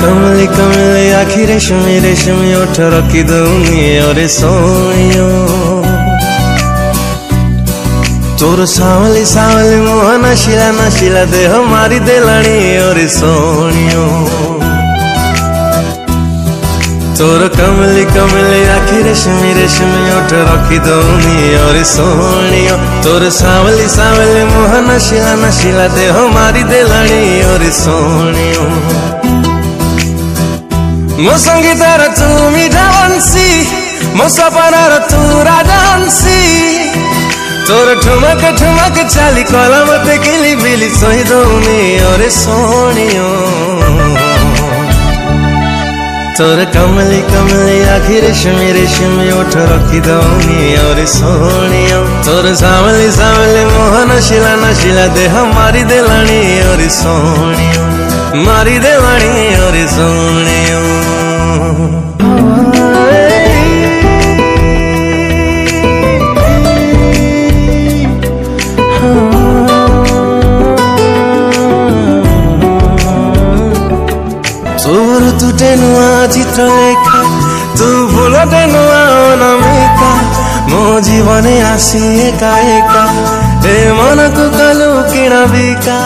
कमली कमली आखी रेशमी रेशमी ओठ रखी दूंगी और सोनियो तोर सावली सावली मुह नशीला नशीला देह मारी देलाणी और सोनियो तोर कमली कमली आखी रेशमी रेशमी ओठ रखी दूंगी और सोनियो तोर सावली सावली मुह नशीला नशीला देह मारी देलाणी और सोनियो मो संगीतार तू मीठा बंसी मो सपनार तू राजहंसी तोर ठुमक ठुमक चाली कलम ते किली बिली सही दौनी और सोनियो तोर कमली कमली आखी रेशमी रेशमी ओठ रखी दौनी और सोनियो तोर सावली सावली मोह नशीला नशीला देह मारी देलाणी और सोनियो मारी देलाणी और सोनियो तोर तुटे नुआ चित्रलेखा तू भूलटे नुआ अनामिका मो जीवने आसी एका एका ए मन को कलु किणा बिका।